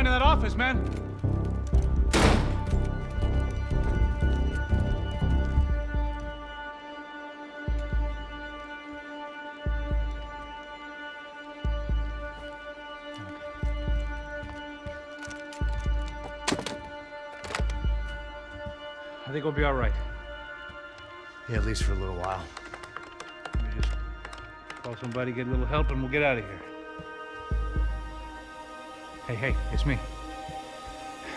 find in that office, man? I think we'll be all right. Yeah, at least for a little while. Let me just call somebody, get a little help, and we'll get out of here. Hey, it's me.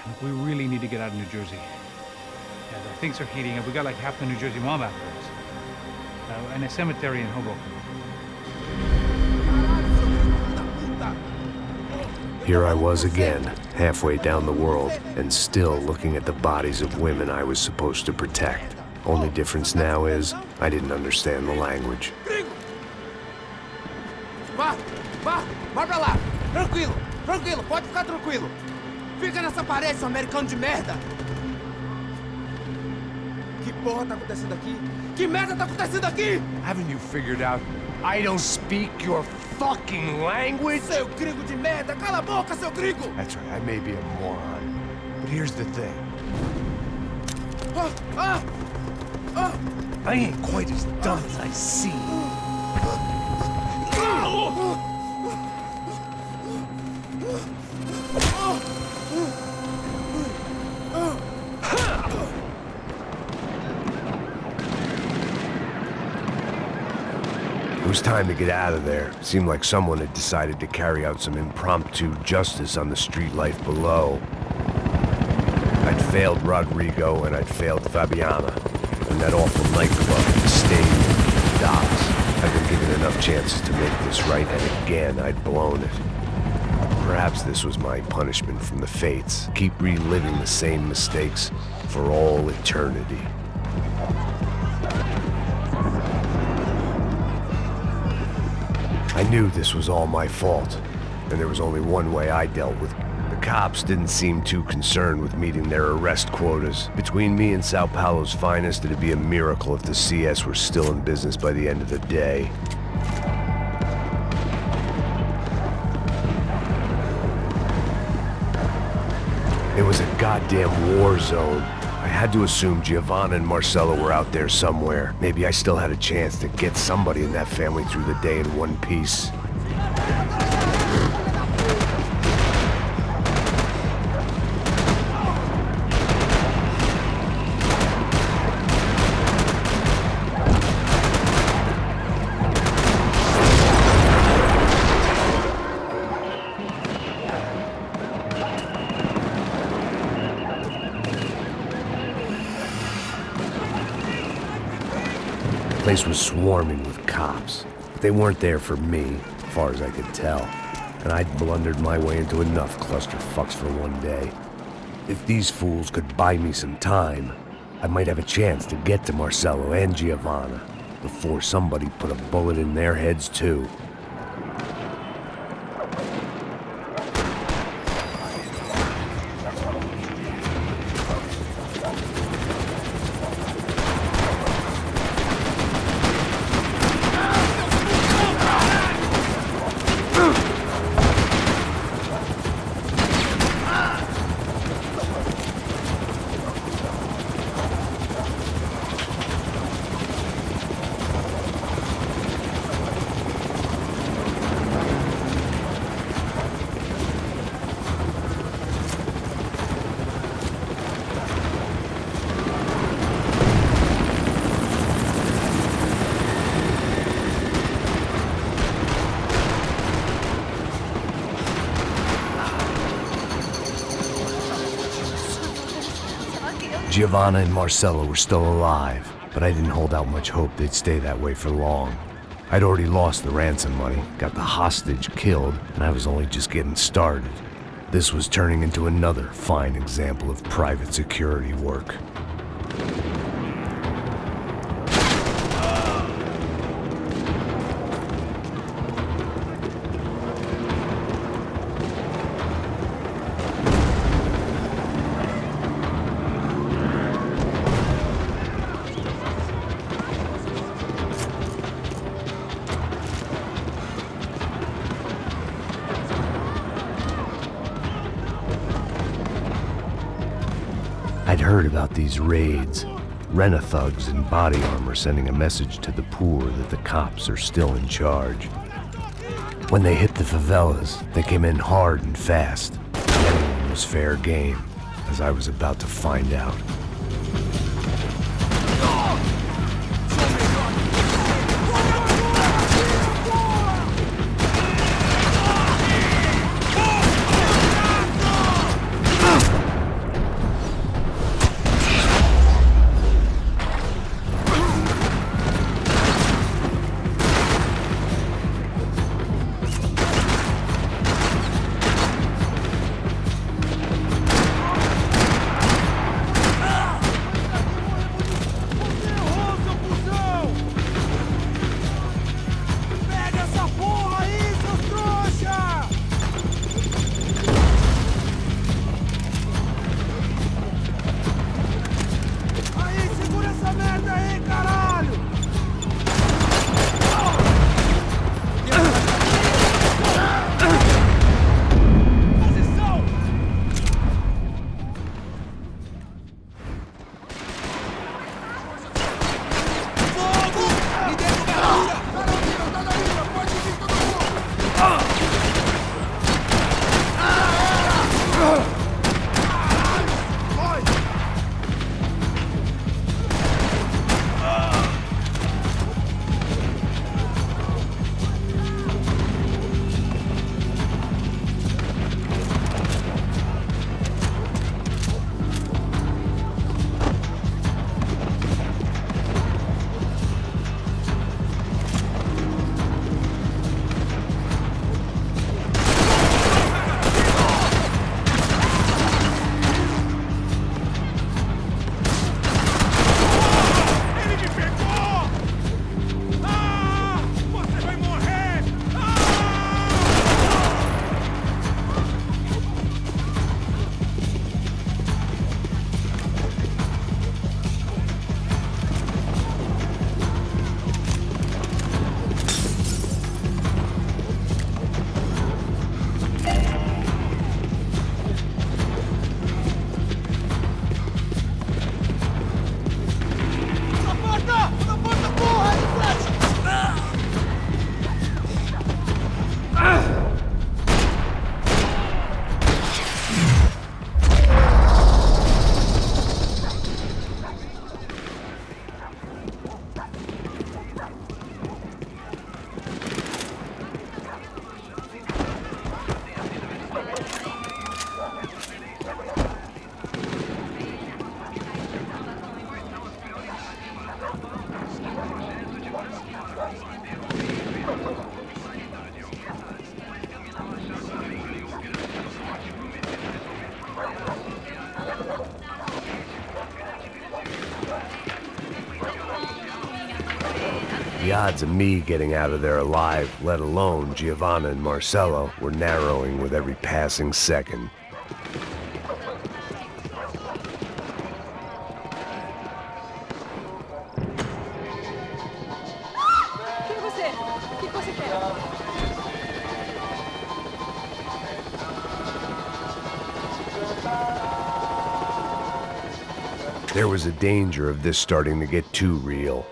Look, we really need to get out of New Jersey. Yeah, things are heating up. We got like half the New Jersey mob after us. And a cemetery in Hoboken. Here I was again, halfway down the world, and still looking at the bodies of women I was supposed to protect. Only difference now is, I didn't understand the language. Vai pra lá! Tranquilo, pode ficar tranquilo. Fica nessa parede, seu americano de merda! Que porra tá acontecendo aqui? Que merda tá acontecendo aqui? Haven't you figured out I don't speak your fucking language? Seu gringo de merda! Cala a boca, seu gringo! That's right, I may be a moron. But here's the thing. I ain't quite as dumb as I seem. It was time to get out of there. Seemed like someone had decided to carry out some impromptu justice on the street life below. I'd failed Rodrigo and I'd failed Fabiana. And that awful nightclub, the stadium, the docks. I'd been given enough chances to make this right, and again I'd blown it. Perhaps this was my punishment from the fates. Keep reliving the same mistakes for all eternity. I knew this was all my fault, and there was only one way I dealt with it. The cops didn't seem too concerned with meeting their arrest quotas. Between me and Sao Paulo's finest, it'd be a miracle if the CS were still in business by the end of the day. It was a goddamn war zone. I had to assume Giovanna and Marcelo were out there somewhere. Maybe I still had a chance to get somebody in that family through the day in one piece. The place was swarming with cops. But they weren't there for me, as far as I could tell. And I'd blundered my way into enough clusterfucks for one day. If these fools could buy me some time, I might have a chance to get to Marcelo and Giovanna before somebody put a bullet in their heads too. Giovanna and Marcelo were still alive, but I didn't hold out much hope they'd stay that way for long. I'd already lost the ransom money, got the hostage killed, and I was only just getting started. This was turning into another fine example of private security work. I'd heard about these raids. Rent-a-thugs in body armor sending a message to the poor that the cops are still in charge. When they hit the favelas, they came in hard and fast. Anyone was fair game, as I was about to find out. The odds of me getting out of there alive, let alone Giovanna and Marcello, were narrowing with every passing second. There was a danger of this starting to get too real.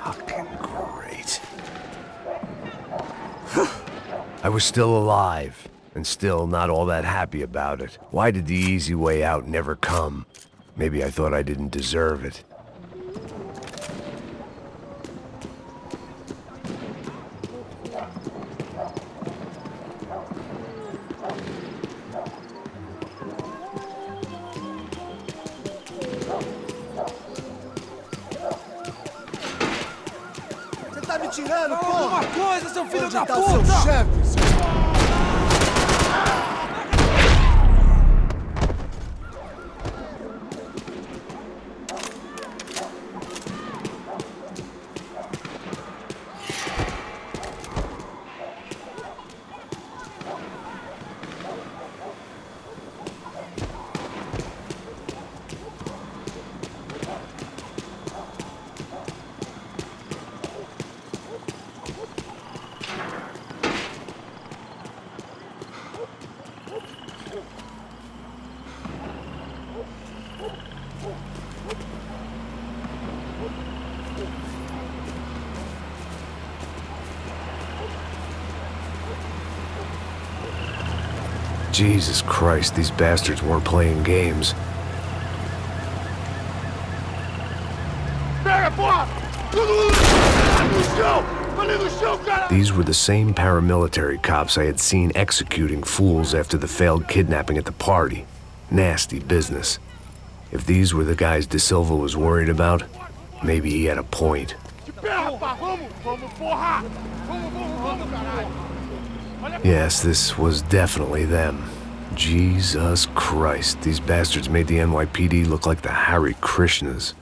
Fucking great. I was still alive, and still not all that happy about it. Why did the easy way out never come? Maybe I thought I didn't deserve it. Você tá me tirando, Fala porra! alguma coisa, seu filho Onde da tá puta! seu chefe, seu... Jesus Christ, these bastards weren't playing games. These were the same paramilitary cops I had seen executing fools after the failed kidnapping at the party. Nasty business. If these were the guys De Silva was worried about, maybe he had a point. Yes, this was definitely them. Jesus Christ, these bastards made the NYPD look like the Hare Krishnas.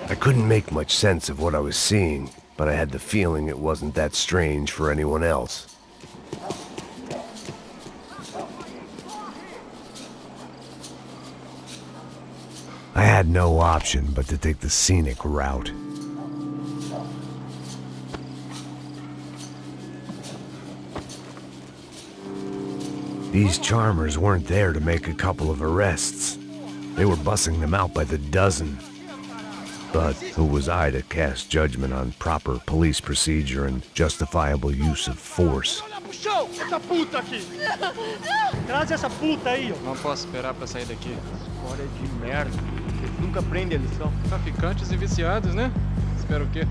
I couldn't make much sense of what I was seeing, but I had the feeling it wasn't that strange for anyone else. I had no option but to take the scenic route. These charmers weren't there to make a couple of arrests. They were bussing them out by the dozen. But who was I to cast judgment on proper police procedure and justifiable use of force? Essa puta aqui! Traz essa puta aí, ó! Não posso esperar pra sair daqui. História de merda. Vocês nunca aprendem a lição. Traficantes e viciados, né? Espera o quê?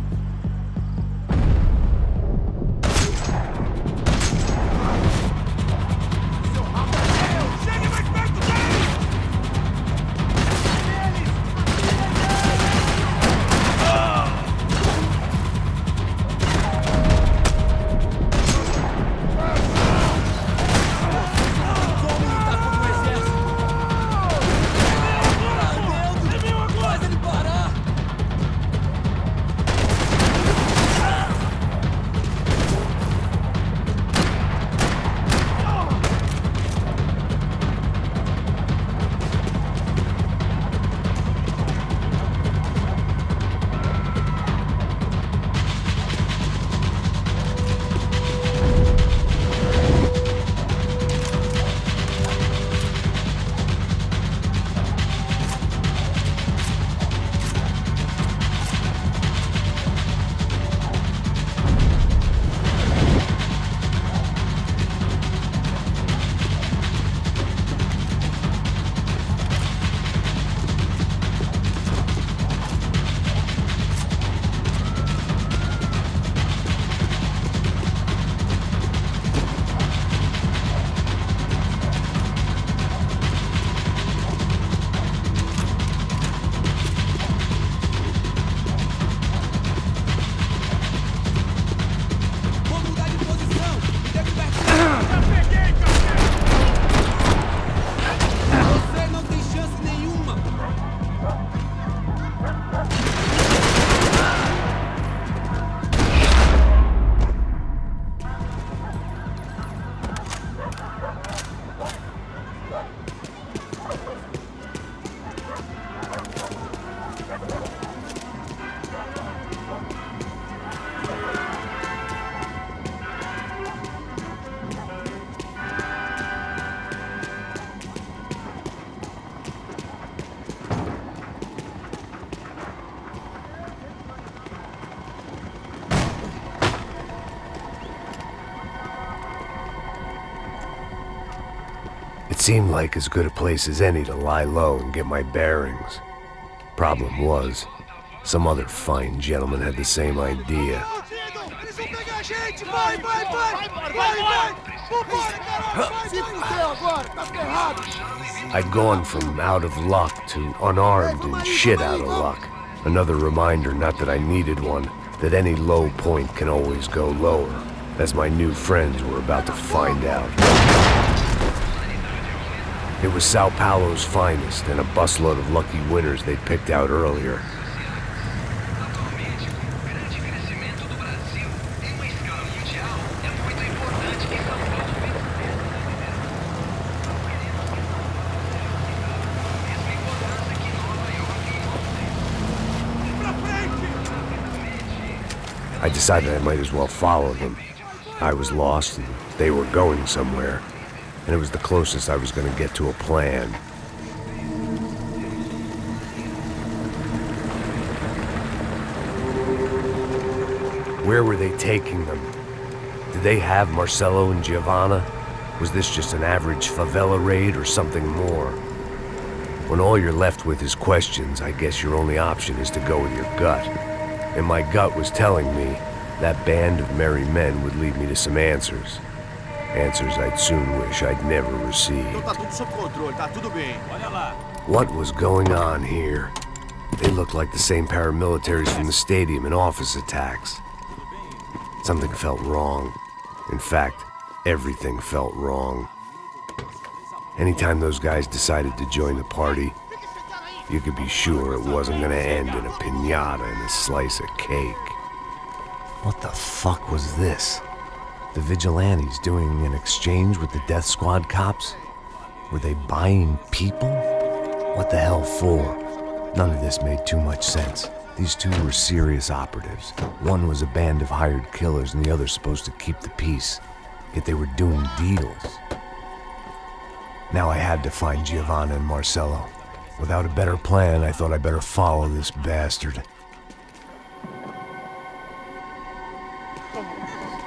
seemed like as good a place as any to lie low and get my bearings. Problem was, some other fine gentleman had the same idea. I'd gone from out of luck to unarmed and shit out of luck. Another reminder, not that I needed one, that any low point can always go lower, as my new friends were about to find out. It was Sao Paulo's finest and a busload of lucky winners they'd picked out earlier. I decided I might as well follow them. I was lost and they were going somewhere, and it was the closest I was going to get to a plan. Where were they taking them? Did they have Marcelo and Giovanna? Was this just an average favela raid or something more? When all you're left with is questions, I guess your only option is to go with your gut. And my gut was telling me that band of merry men would lead me to some answers. Answers I'd soon wish I'd never received. What was going on here? They looked like the same paramilitaries from the stadium in office attacks. Something felt wrong. In fact, everything felt wrong. Anytime those guys decided to join the party, you could be sure it wasn't gonna end in a piñata and a slice of cake. What the fuck was this? The vigilantes doing an exchange with the death squad cops? Were they buying people? What the hell for? None of this made too much sense. These two were serious operatives. One was a band of hired killers and the other supposed to keep the peace. Yet they were doing deals. Now I had to find Giovanna and Marcelo. Without a better plan, I thought I better follow this bastard.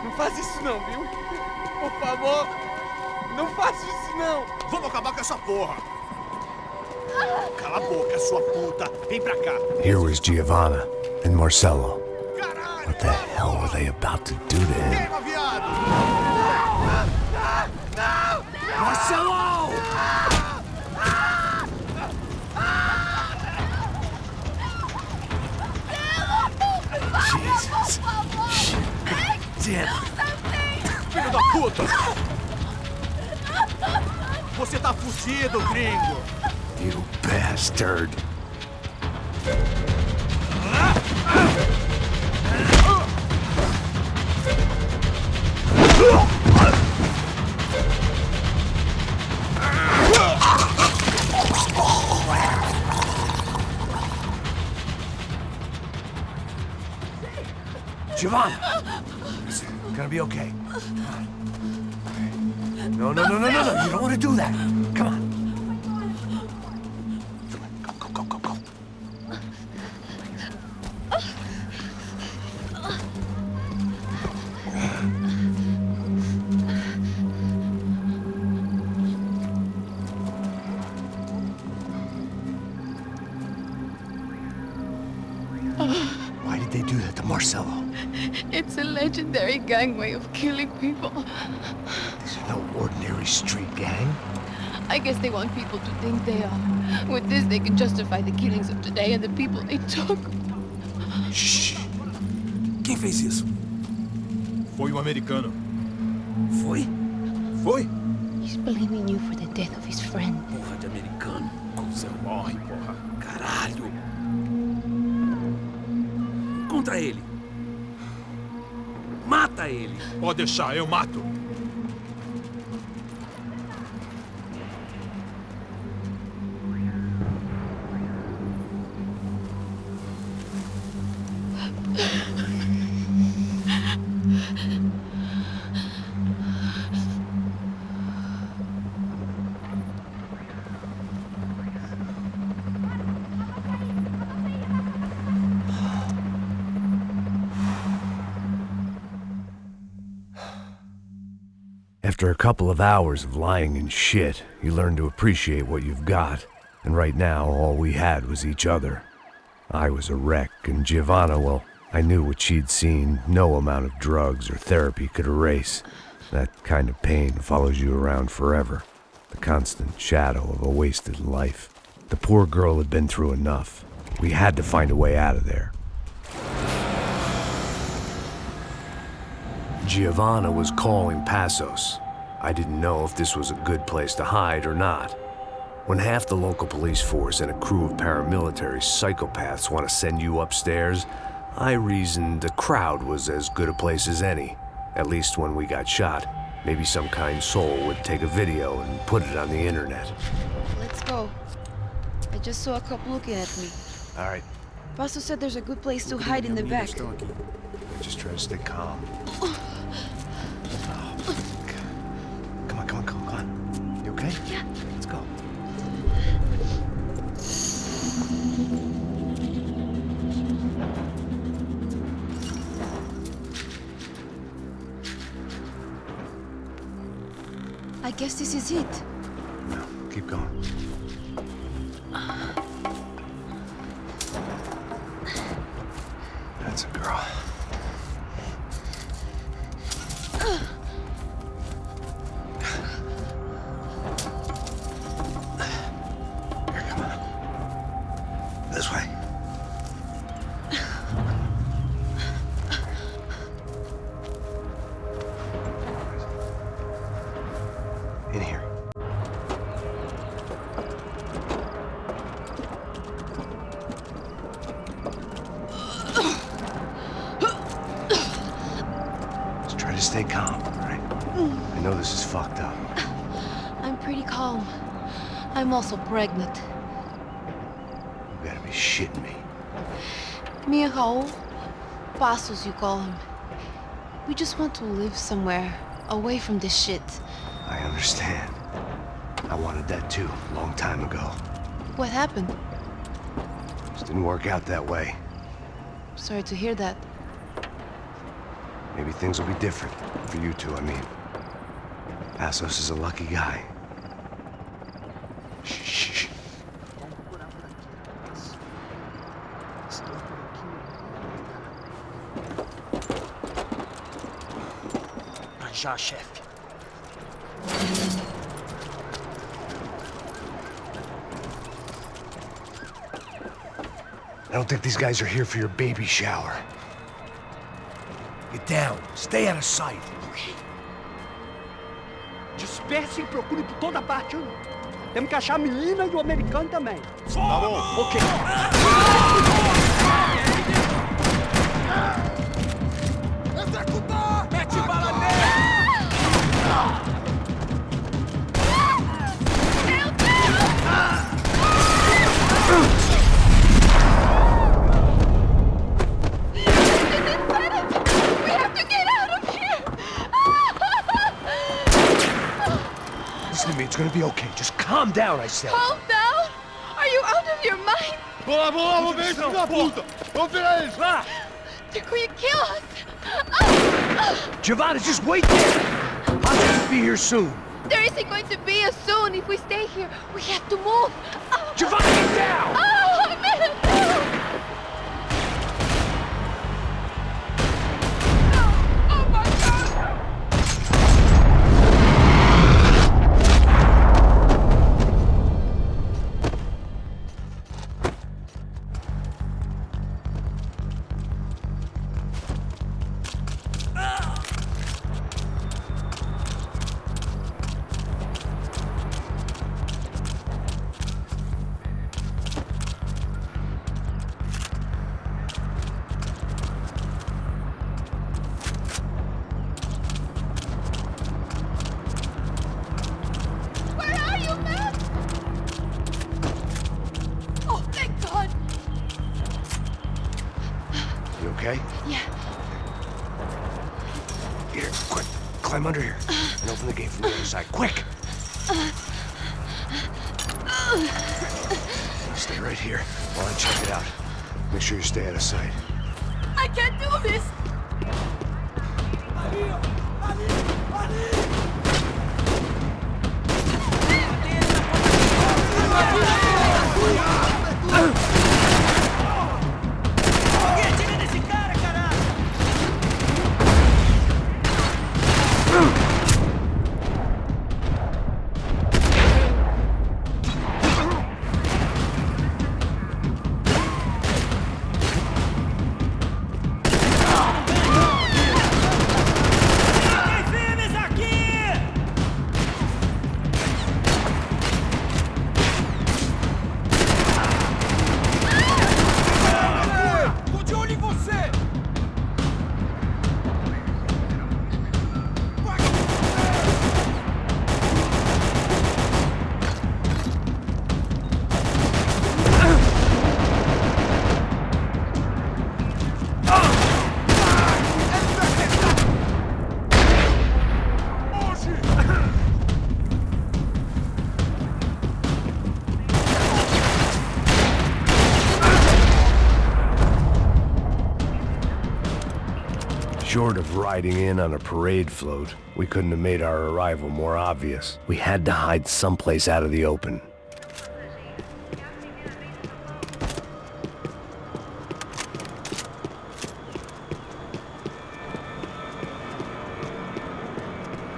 Não faz isso não, viu? Por favor, não faça isso não. Vamos acabar com essa porra. Cala a boca, sua puta. Vem pra cá. Here was Giovanna and Marcelo. What the hell were they about to do to him? Marcelo! Jesus. Shit. Filho da puta! Você tá fugido, gringo! You bastard. Giovanna! It's gonna be okay. No. You don't want to do that. Come on. Go. Why did they do that to Marcelo? It's a legendary gang way of killing people. These are no ordinary street gang. I guess they want people to think they are. With this, they can justify the killings of today and the people they took. Shh! Quem fez isso? Foi um americano. Foi? Foi? He's blaming you for the death of his friend. Porra de americano. Você morre, porra. Caralho. Contra ele. Mata ele. Pode deixar, eu mato. After a couple of hours of lying and shit, you learn to appreciate what you've got. And right now, all we had was each other. I was a wreck, and Giovanna, well, I knew what she'd seen no amount of drugs or therapy could erase. That kind of pain follows you around forever. The constant shadow of a wasted life. The poor girl had been through enough. We had to find a way out of there. Giovanna was calling Passos. I didn't know if this was a good place to hide or not. When half the local police force and a crew of paramilitary psychopaths want to send you upstairs, I reasoned the crowd was as good a place as any. At least when we got shot. Maybe some kind soul would take a video and put it on the internet. Let's go. I just saw a couple looking at me. All right, Pastor said there's a good place to hide in the back. just try to stay calm. Come on. You okay? Yeah. Let's go. I guess this is it. No, keep going. That's a girl. Here, come on. This way. In here. Just try to stay calm, all right? I know this is fucked up. I'm pretty calm. I'm also pregnant. You gotta be shitting me. Me and Raul, Passos you call him. We just want to live somewhere, away from this shit. I understand. I wanted that too, a long time ago. What happened? Just didn't work out that way. Sorry to hear that. Maybe things will be different. For you two, I mean. Passos is a lucky guy. Shh. Já, chefe. I don't think these guys are here for your baby shower. Get down. Stay out of sight. Disperse e procure por toda parte. Temos que achar a menina e o americano também. Tá bom. Ok. Executar! Mete bala nele! We have to get out of here! Listen to me, it's gonna be okay. Just calm down, I said. Calm down? Are you out of your mind? Vamos lá, vamos ver esse filho da puta! Vamos virar eles, lá! They're going to kill us! Giovanna, just wait there! I'll just be here soon. There isn't going to be a soon if we stay here. We have to move. Giovanna, get down! Oh, man! Oh, my God! Where are you, man? Oh, thank God. You okay? Yeah. Here, quick. Climb under here. And open the gate from the other side. Quick! Stay right here while I check it out. Make sure you stay out of sight. I can't do this. Short of riding in on a parade float, we couldn't have made our arrival more obvious. We had to hide someplace out of the open.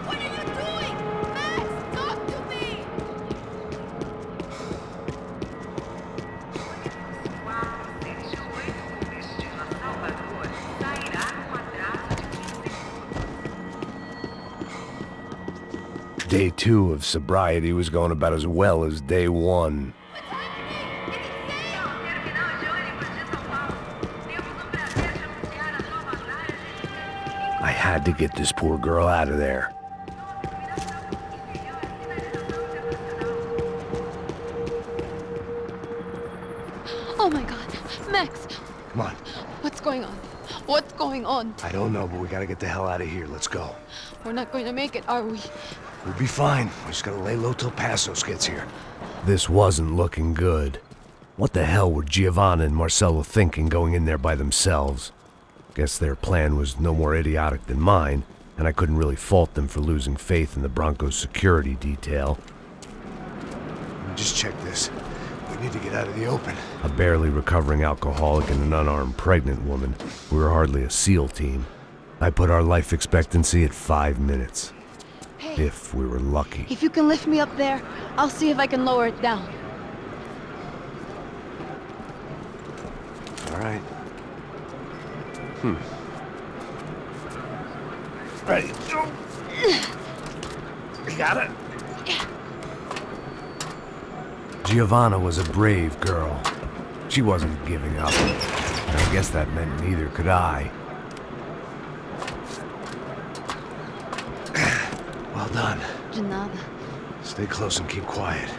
What are you doing? Max, talk to me! Day 2 of sobriety was going about as well as day 1. I had to get this poor girl out of there. Oh my god. Max, Come on. what's going on? What's going on? I don't know, but we gotta get the hell out of here. Let's go. We're not going to make it, are we? We'll be fine. We just gotta lay low till Passos gets here. This wasn't looking good. What the hell were Giovanna and Marcello thinking going in there by themselves? Guess their plan was no more idiotic than mine, and I couldn't really fault them for losing faith in the Broncos' security detail. Just check this. We need to get out of the open. A barely recovering alcoholic and an unarmed pregnant woman. We were hardly a SEAL team. I put our life expectancy at 5 minutes. Hey, If we were lucky. if you can lift me up there, I'll see if I can lower it down. All right. Ready. Go. You got it? Giovanna was a brave girl. She wasn't giving up. And I guess that meant neither could I. Well done. De nada. Stay close and keep quiet.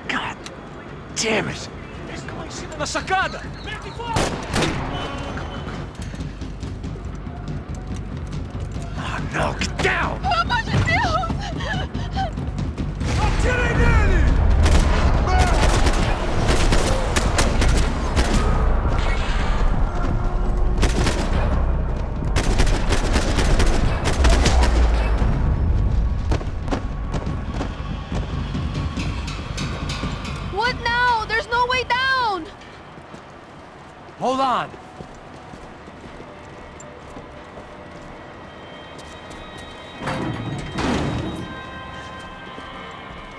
God damn it! Na sacada! Oh no, get down! Pelo amor de Deus! Atirem nele! What now? There's no way down! Hold on!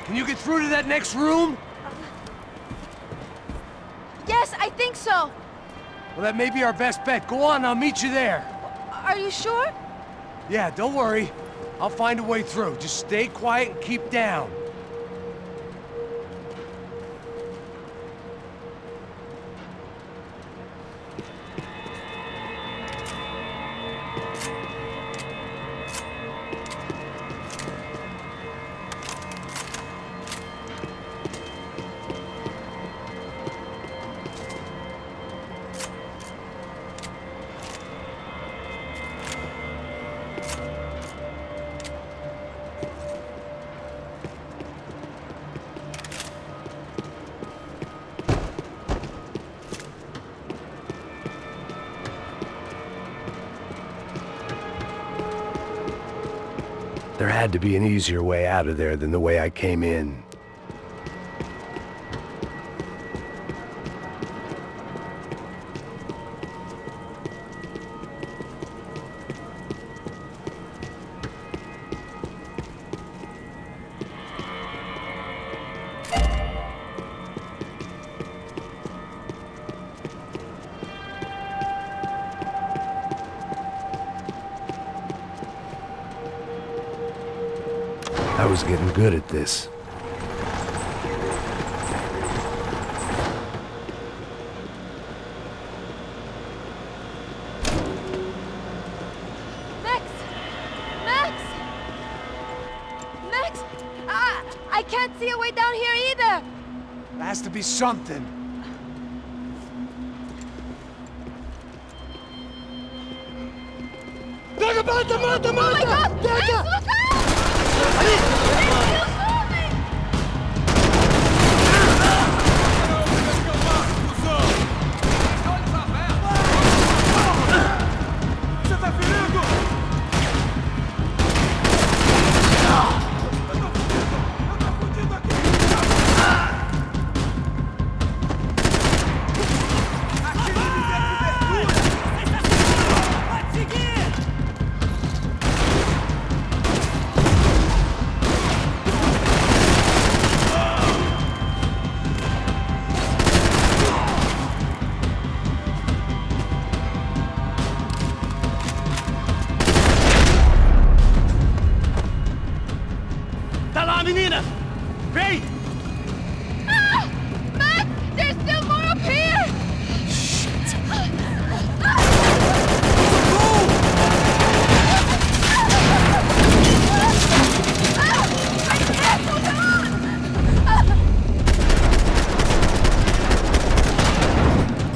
Can you get through to that next room? Yes, I think so. Well, that may be our best bet. Go on, I'll meet you there. Are you sure? Yeah, don't worry. I'll find a way through. Just stay quiet and keep down. had to be an easier way out of there than the way I came in. I was getting good at this. Max! Max! Max! I can't see a way down here either! There has to be something. Oh my God! Max, look out! It's still moving! Você tá ferido? Eu tô fudido aqui! Aqui não me dê cobertura! Pode seguir! Tá lá, menina! Vem! Ah! Max! There's still more up here! I can't hold on!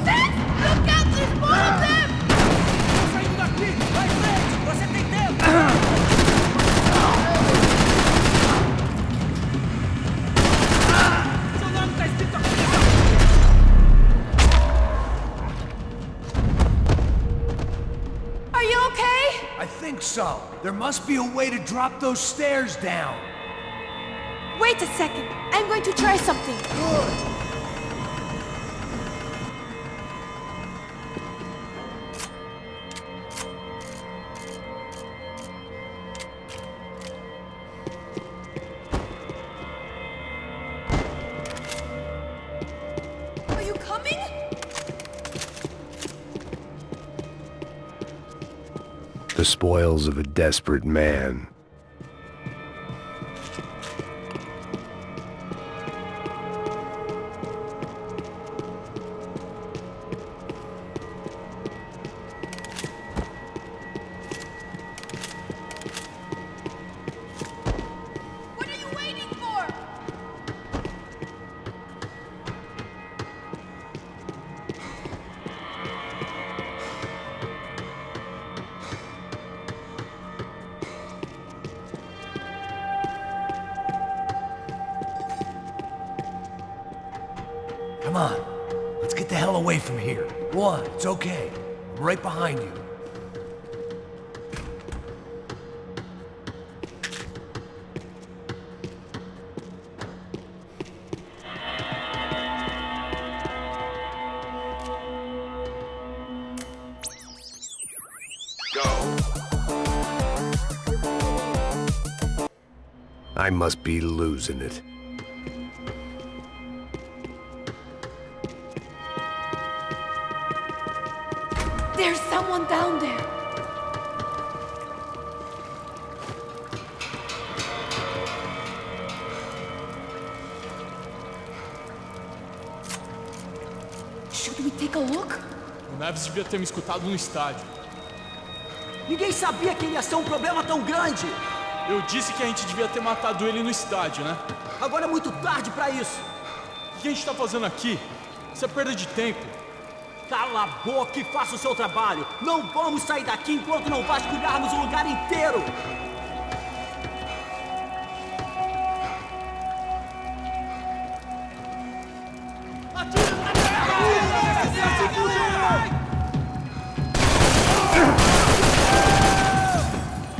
Max! Look out! There's more of them! Tô saindo daqui! Vai em frente! Você tem tempo! Seu nome tá escrito aqui! Are you okay? I think so. There must be a way to drop those stairs down. Wait a second. I'm going to try something. Are you coming? The spoils of a desperate man. What are you waiting for? Come on. Let's get the hell away from here. Go on, it's okay. I'm right behind you. I must be losing it. There's someone down there. Should we take a look? O Neves devia ter me escutado no estádio. Ninguém sabia que ia ser um problema tão grande. Eu disse que a gente devia ter matado ele no estádio, né? Agora é muito tarde pra isso. O que a gente tá fazendo aqui? Isso é perda de tempo. Cala a boca e faça o seu trabalho. Não vamos sair daqui enquanto não vasculharmos o lugar inteiro.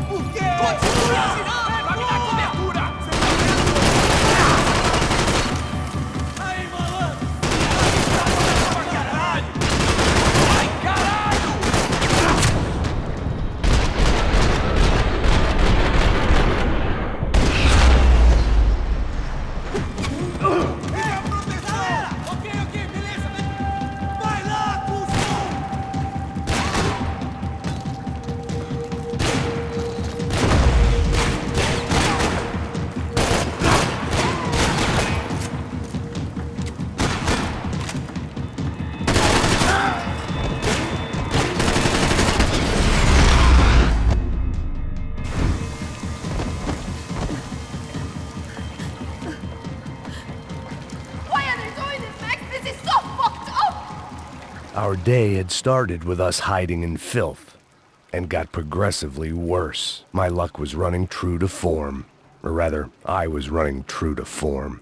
Por quê? Continua! Our day had started with us hiding in filth, and got progressively worse. My luck was running true to form. Or rather, I was running true to form.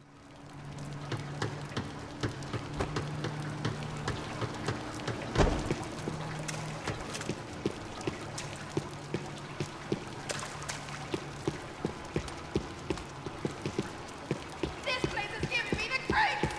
This place is giving me the creeps!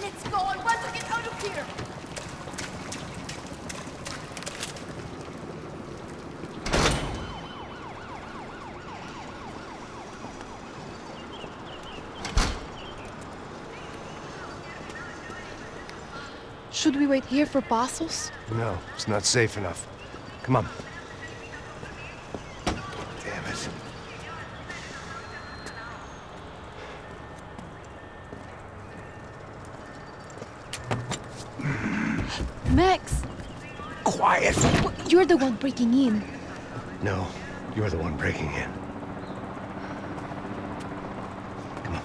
Let's go, I want to get out of here! Should we wait here for Passos? No, it's not safe enough. Come on. Damn it. Max! Quiet! You're the one breaking in. No, you're the one breaking in. Come on.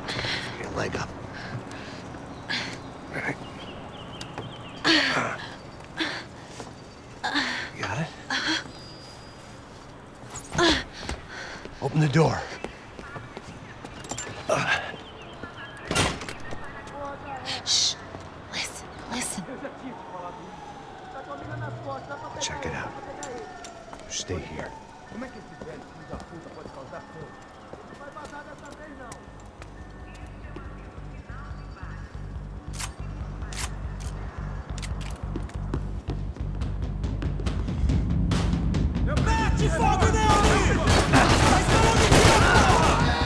Get your leg up. All right. You got it? Open the door. Shh! Listen, listen. Check it out. Stay here. Mete fogo nele!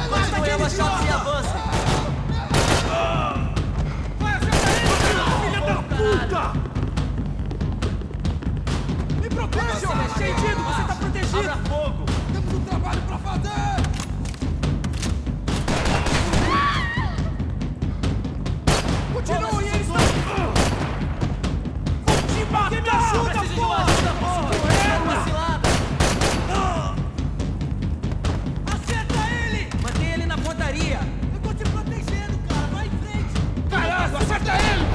Basta que ele achados e avancem! Vai acertar ele, filha da puta! Me protejam! Entendido, você tá protegido! Abra fogo! Temos um trabalho pra fazer! Continue, eles estão... Vou te matar! Me ajuda, Preciso de porra! ajuda, porra! Uma cilada! Acerta ele! Mantém ele na pontaria! Eu tô te protegendo, cara! Vai em frente! Caralho, acerta ele!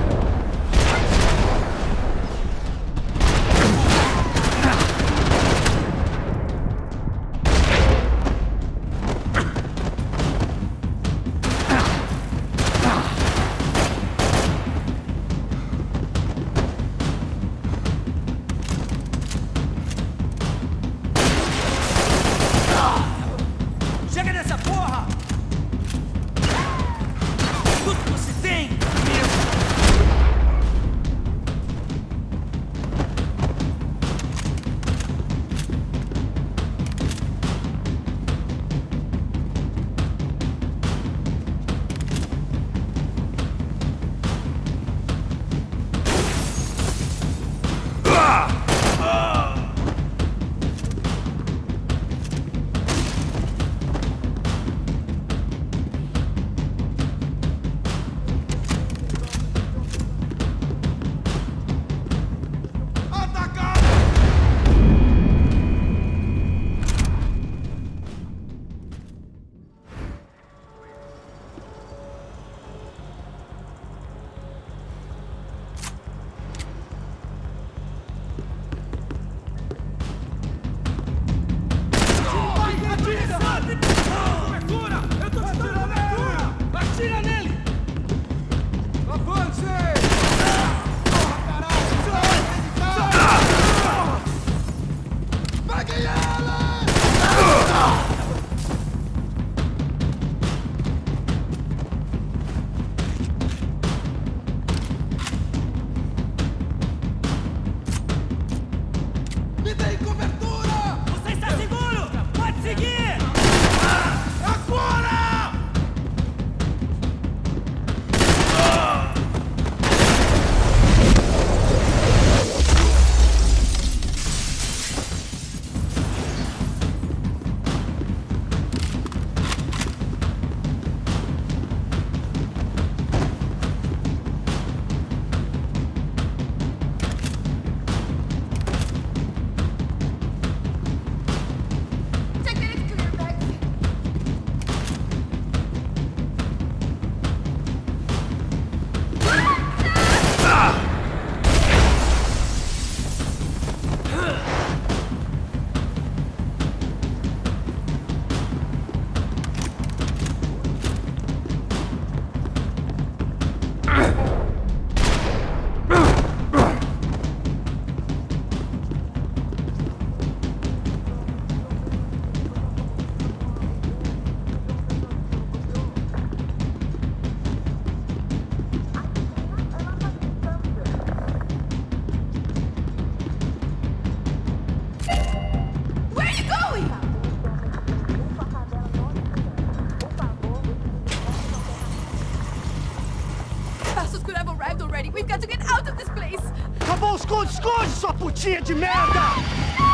Esconde, sua putinha de merda!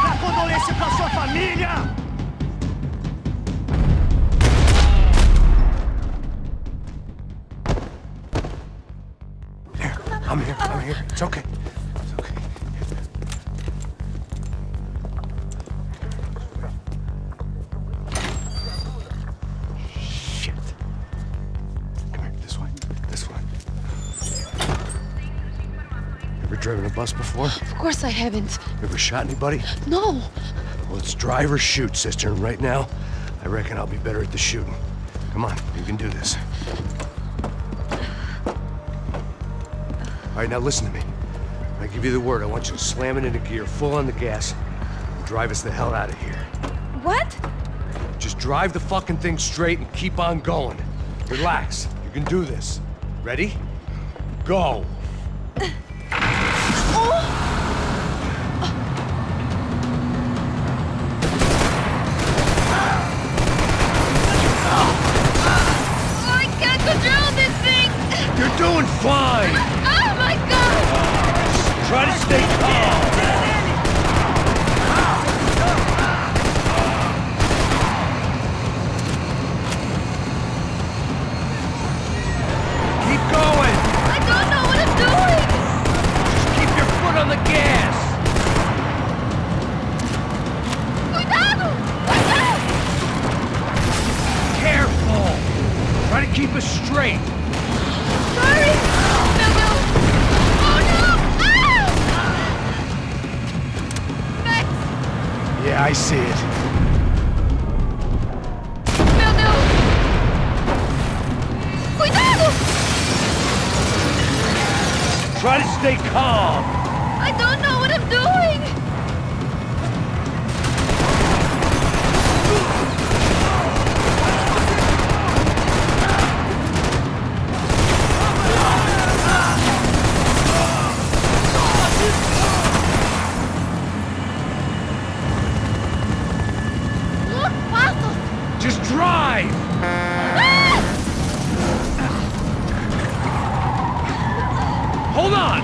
Dá condolência pra sua família! There, I'm here. It's okay. It's okay. Shit. Come here, this way. Ever driven a bus before? Of course I haven't. Ever shot anybody? No. Well, it's drive or shoot, sister, and right now, I reckon I'll be better at the shooting. Come on, you can do this. All right, now listen to me. When I give you the word, I want you to slam it into gear, full on the gas, and drive us the hell out of here. What? Just drive the fucking thing straight and keep on going. Relax, you can do this. Ready? Go! I can't control this thing! You're doing fine! Oh my god! Try to stay calm! Keep going! I don't know what I'm doing! Just keep your foot on the gas! Cuidado! Cuidado! Careful! Try to keep us straight! Sorry! No! Oh no! Ah! Max! Yeah, I see it. No! Cuidado! Try to stay calm! I don't know what I'm doing! Look, Pastor! Just drive! Hold on!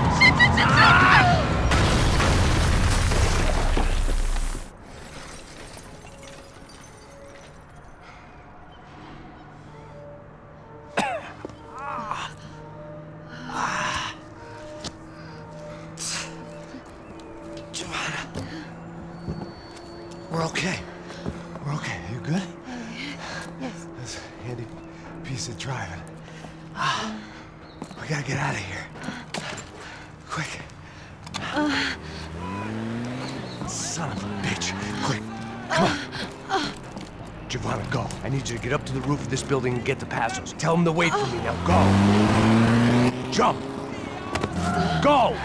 We're okay. We're okay. You good? Yes. That's a handy piece of driving. We gotta get out of here. Quick. Son of a bitch. Quick. Come on. Giovanna, go. I need you to get up to the roof of this building and get the Passos. Tell them to wait for me. Now go. Jump. Go.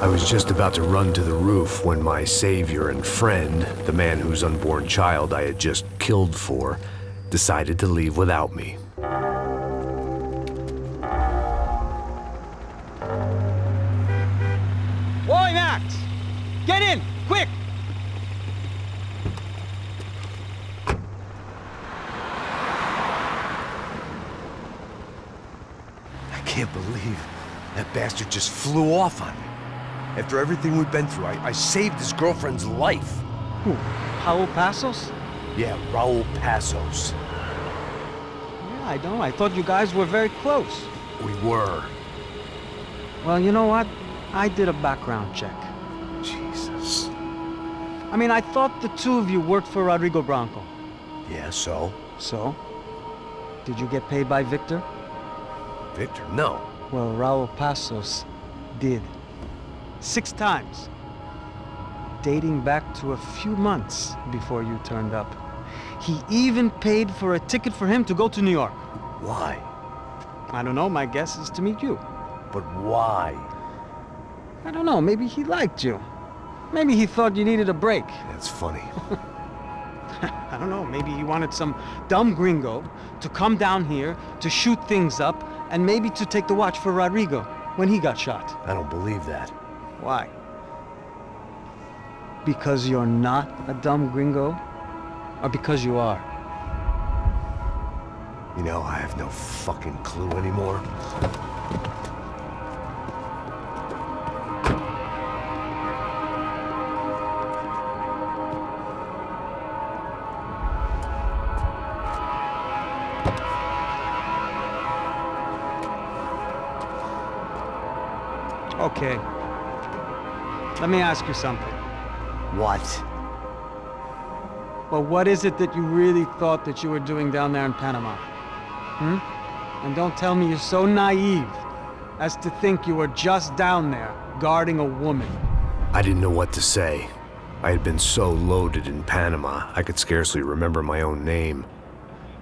I was just about to run to the roof when my savior and friend, the man whose unborn child I had just killed for, decided to leave without me. quick! I can't believe that bastard just flew off on me. After everything we've been through, I saved his girlfriend's life. Who? Raul Passos? Yeah, Raul Passos. Yeah, I know. I thought you guys were very close. We were. Well, you know what? I did a background check. Jesus. I mean, I thought the two of you worked for Rodrigo Branco. Yeah, so? So? Did you get paid by Victor? Victor, no. Well, Raul Passos did. 6 times. Dating back to a few months before you turned up. He even paid for a ticket for him to go to New York. Why? I don't know, my guess is to meet you. But why? I don't know, maybe he liked you. Maybe he thought you needed a break. That's funny. I don't know, maybe he wanted some dumb gringo to come down here to shoot things up and maybe to take the watch for Rodrigo when he got shot. I don't believe that. Why? Because you're not a dumb gringo? Or because you are? You know, I have no fucking clue anymore. Okay. Let me ask you something. What? Well, what is it that you really thought that you were doing down there in Panama? And don't tell me you're so naive as to think you were just down there guarding a woman. I didn't know what to say. I had been so loaded in Panama, I could scarcely remember my own name.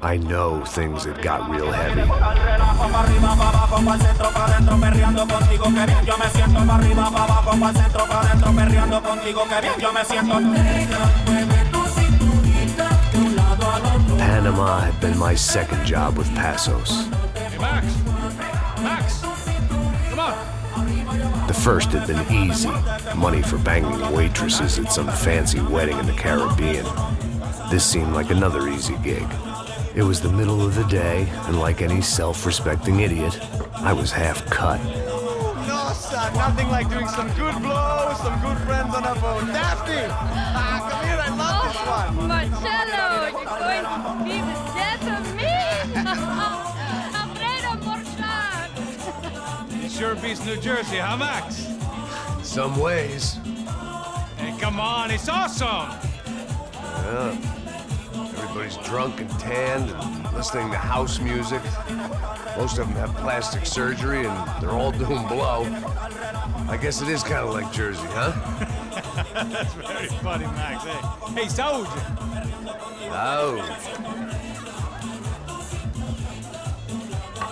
I know things had got real heavy. Panama had been my second job with Passos. Hey, Max! Max! Come on! The first had been easy. Money for banging waitresses at some fancy wedding in the Caribbean. This seemed like another easy gig. It was the middle of the day, and like any self-respecting idiot, I was half cut. No, son, nothing like doing some good blows, some good friends on a boat. Daphne! Come here, I love this one. Marcello, you're going to be the death of me. Alfredo Morchan. It sure beats New Jersey, huh, Max? In some ways. Hey, come on, it's awesome! Yeah. Everybody's drunk and tanned and listening to house music. Most of them have plastic surgery and they're all doing blow. I guess it is kind of like Jersey, huh? That's very funny, Max. Hey, Saúde! Oh.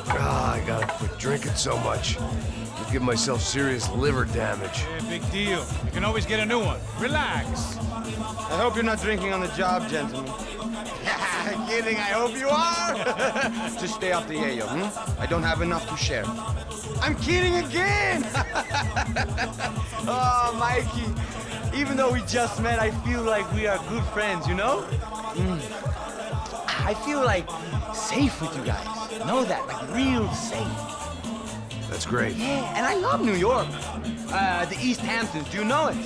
God, I gotta quit drinking so much. I give myself serious liver damage. Yeah, big deal. You can always get a new one. Relax. I hope you're not drinking on the job, gentlemen. Kidding, I hope you are. Just stay off the yayo, I don't have enough to share. I'm kidding again. Oh, Mikey, even though we just met, I feel like we are good friends, you know? I feel like safe with you guys. Know that, like real safe. That's great. Yeah, and I love New York. The East Hamptons, do you know it?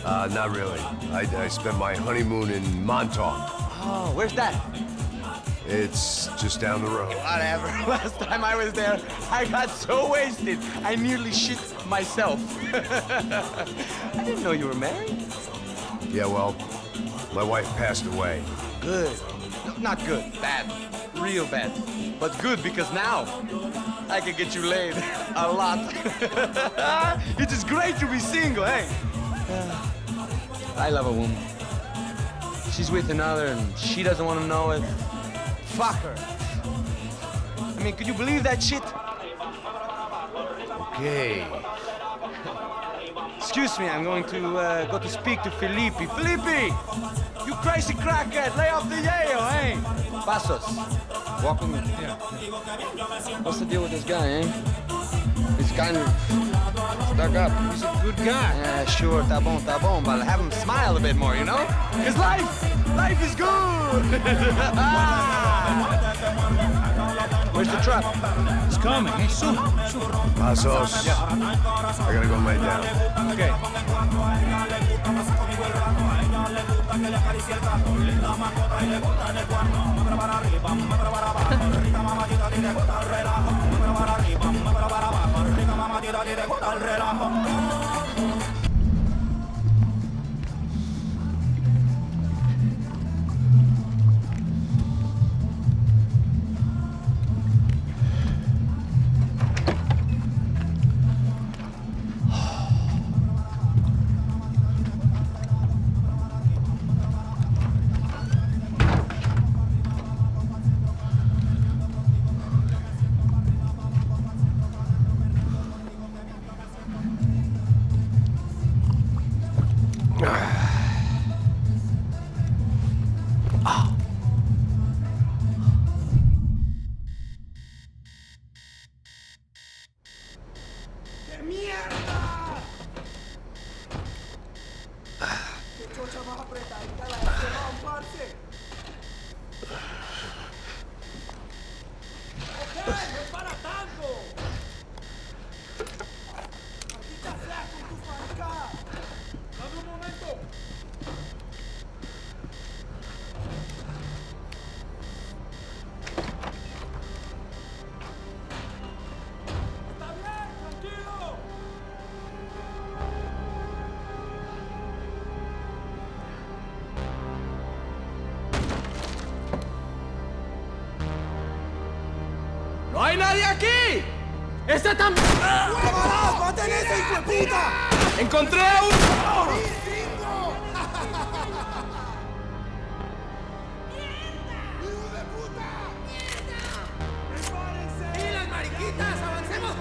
Not really. I spent my honeymoon in Montauk. Oh, where's that? It's just down the road. Whatever. Last time I was there, I got so wasted, I nearly shit myself. I didn't know you were married. Yeah, well, my wife passed away. Good. No, not good. Bad. Real bad. But good because now I can get you laid a lot. It is great to be single, hey? I love a woman. She's with another and she doesn't want to know it. Fuck her. I mean, could you believe that shit? Okay. Excuse me, I'm going to go to speak to Felipe. Felipe! You crazy crackhead, lay off the yayo, eh? Passos, walk with me. Yeah. What's the deal with this guy, eh? He's kind of Stuck up. He's a good guy. Yeah, sure, tá bom, but have him smile a bit more, you know? Because life is good! Where's the truck? It's coming. Hey, soon. Pasos. I gotta go lay down. Okay. ¡No hay nadie aquí! ¡Ese también! ¡Cámaras! ¡Maten a ese hijo de puta! ¡Encontré a un... ¡Hijo de puta! ¡Prepárense! ¡Y las mariquitas! ¡Avancemos!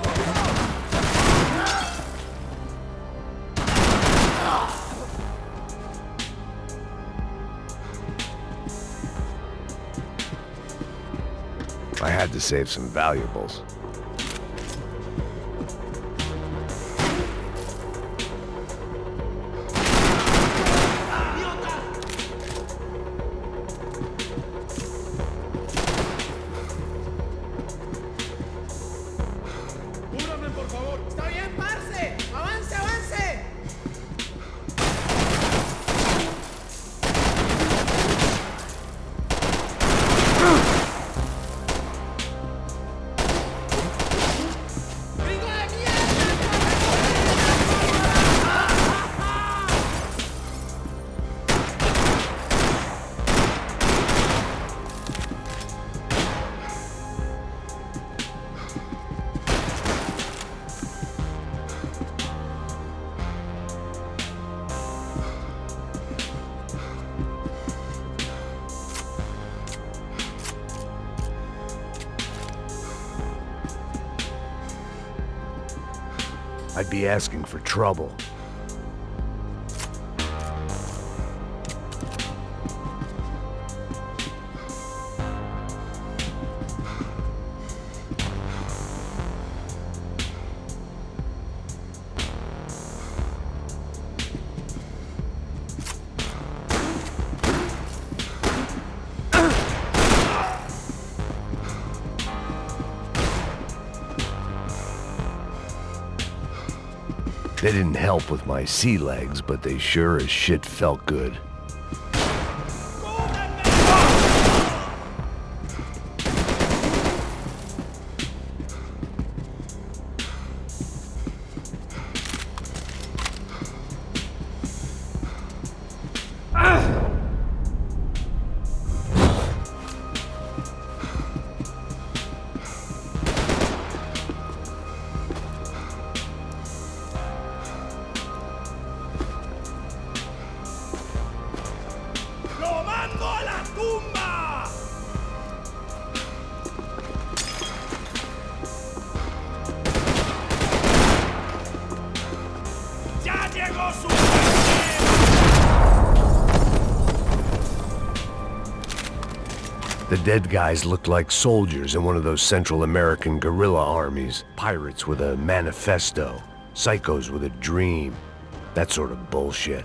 I had to save some valuables. ¡Cúbrame, por favor! ¡Está bien, parce! ¡Avance, avance! I'd be asking for trouble. They didn't help with my sea legs, but they sure as shit felt good. The dead guys looked like soldiers in one of those Central American guerrilla armies, pirates with a manifesto. Psychos with a dream. That sort of bullshit.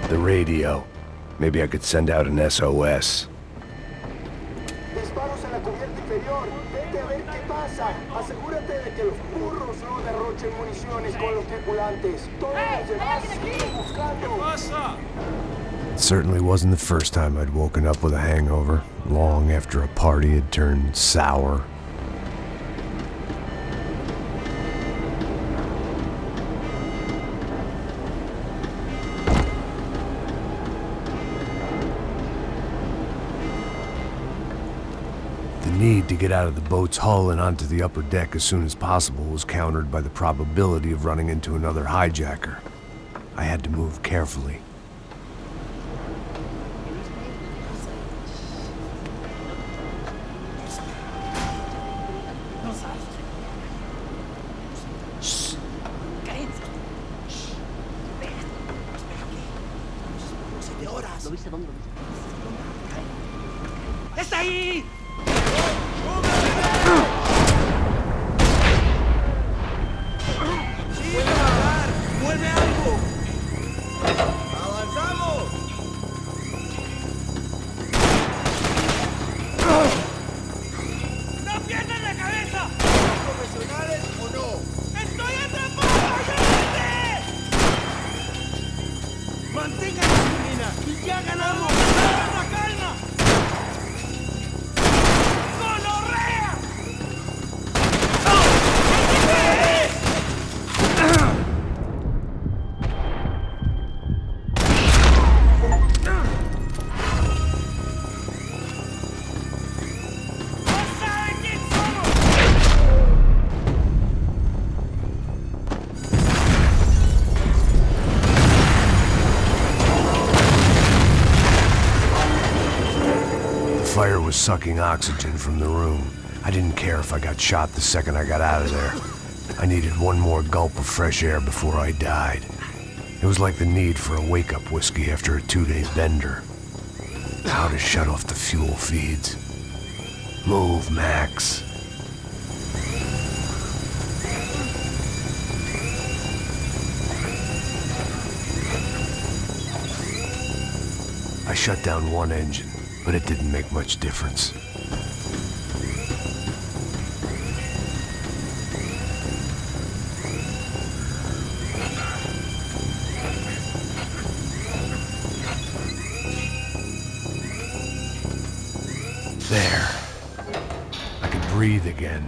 The radio. Maybe I could send out an SOS. Disparos en la cubierta inferior. Vete a ver qué pasa. Asegúrate de que los burros no derrochen municiones con los tripulantes. Todos los demás siguen buscando. It certainly wasn't the first time I'd woken up with a hangover, long after a party had turned sour. The need to get out of the boat's hull and onto the upper deck as soon as possible was countered by the probability of running into another hijacker. I had to move carefully. ¡Está ahí! ¡Vuelve algo! ¡Avanzamos! ¡No pierdan la cabeza! ¿Profesionales o no? ¡Estoy atrapado! ¡Ayúdate! ¡Mantengan la disciplina y ya ganamos! ¡Calma, calma! ¡Gonorrea! The fire was sucking oxygen from the room. I didn't care if I got shot the second I got out of there. I needed one more gulp of fresh air before I died. It was like the need for a wake-up whiskey after a 2-day bender. How to shut off the fuel feeds. Move, Max. I shut down one engine, but it didn't make much difference. There. I could breathe again.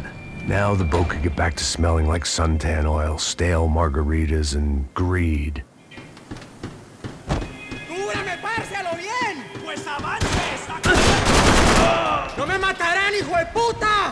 Now the boat could get back to smelling like suntan oil, stale margaritas, and greed. ¡Cúbrame, pársealo bien! ¡Pues avance! ¡No me matarán, hijo de puta!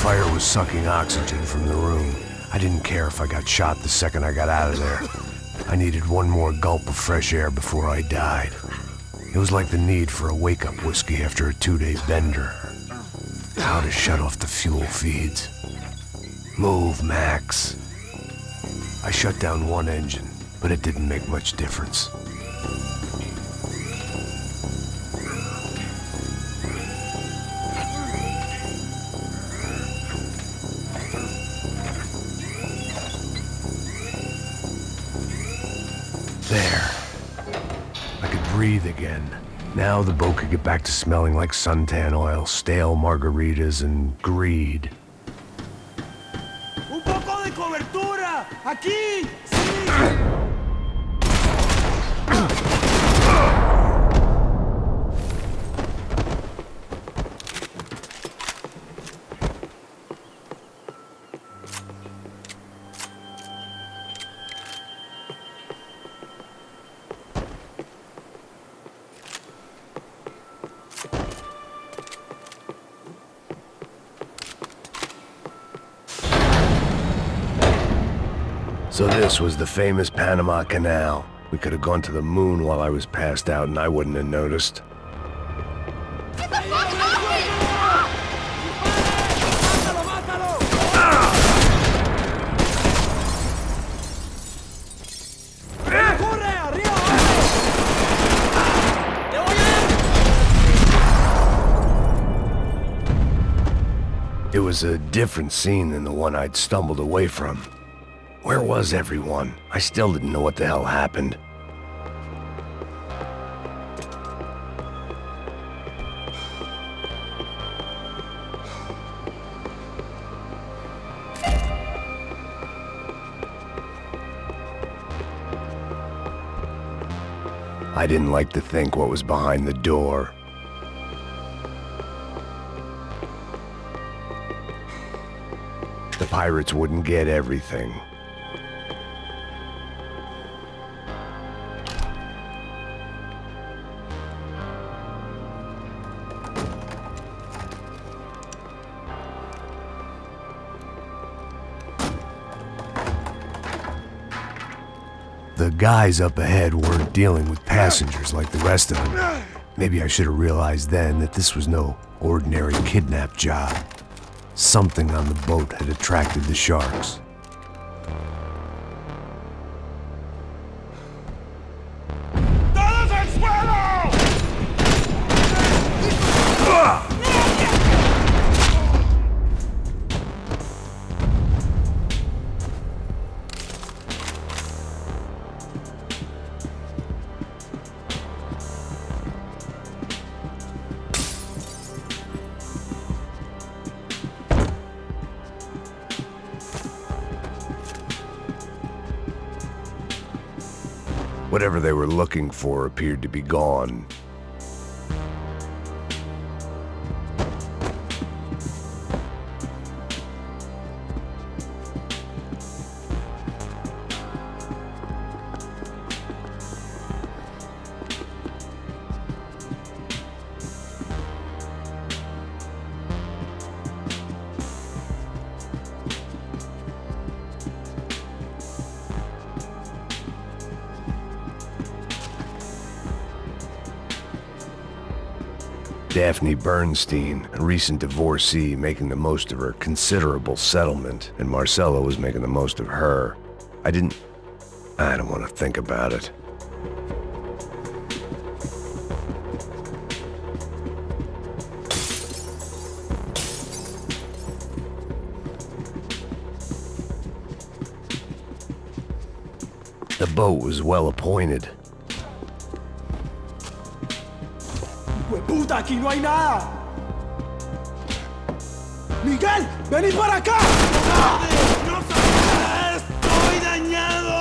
Fire was sucking oxygen from the room. I didn't care if I got shot the second I got out of there. I needed one more gulp of fresh air before I died. It was like the need for a wake-up whiskey after a 2-day bender. How to shut off the fuel feeds. Move, Max. I shut down one engine, but it didn't make much difference. There. I could breathe again. Now the boat could get back to smelling like suntan oil, stale margaritas, and greed. ¡Un poco de cobertura! ¡Aquí! ¡Sí! So this was the famous Panama Canal. We could have gone to the moon while I was passed out and I wouldn't have noticed. Get the fuck off me! It was a different scene than the one I'd stumbled away from. Where was everyone? I still didn't know what the hell happened. I didn't like to think what was behind the door. The pirates wouldn't get everything. The guys up ahead weren't dealing with passengers like the rest of them. Maybe I should have realized then that this was no ordinary kidnap job. Something on the boat had attracted the sharks. Whatever they were looking for appeared to be gone. Daphne Bernstein, a recent divorcee, making the most of her considerable settlement, and Marcella was making the most of her. I don't want to think about it. The boat was well appointed. ¡Puta, aquí no hay nada! ¡Miguel, vení para acá! ¡No sabes! ¡Estoy dañado!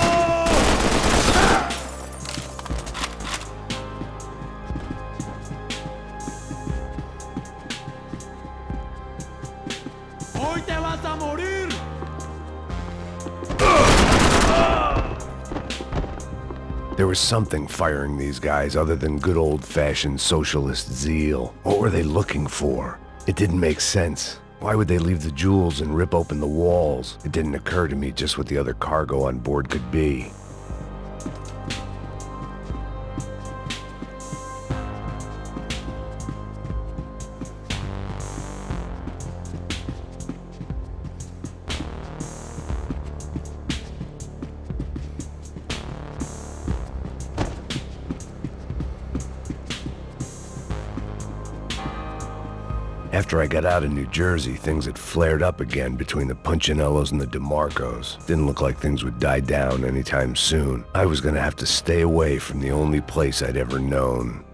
¡Hoy te vas a morir! There was something firing these guys other than good old-fashioned socialist zeal. What were they looking for? It didn't make sense. Why would they leave the jewels and rip open the walls? It didn't occur to me just what the other cargo on board could be. After I got out of New Jersey, things had flared up again between the Punchinellos and the DeMarcos. Didn't look like things would die down anytime soon. I was gonna have to stay away from the only place I'd ever known.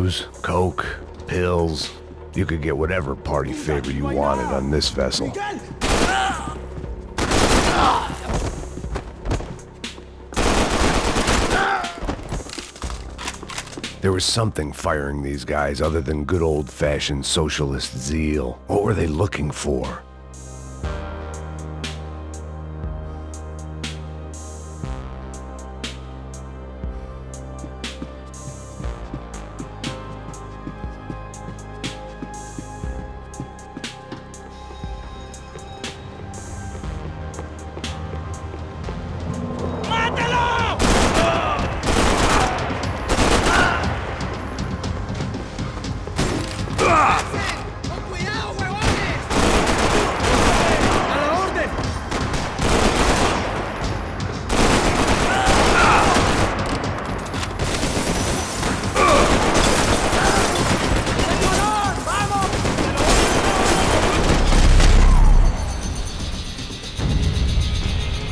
booze, coke, pills. You could get whatever party favor you wanted on this vessel. There was something firing these guys other than good old-fashioned socialist zeal. What were they looking for?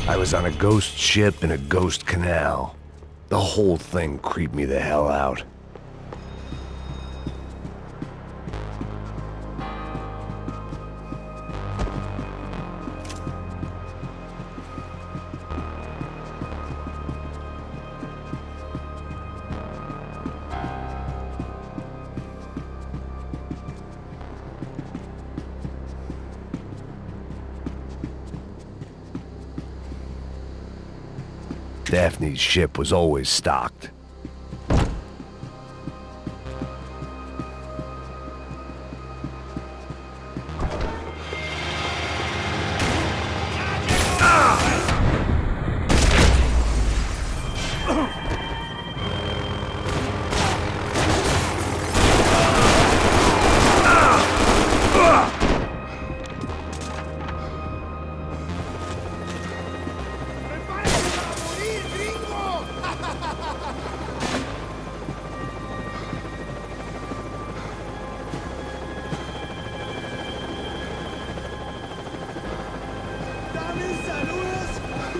I was on a ghost ship in a ghost canal. The whole thing creeped me the hell out. Daphne's ship was always stocked.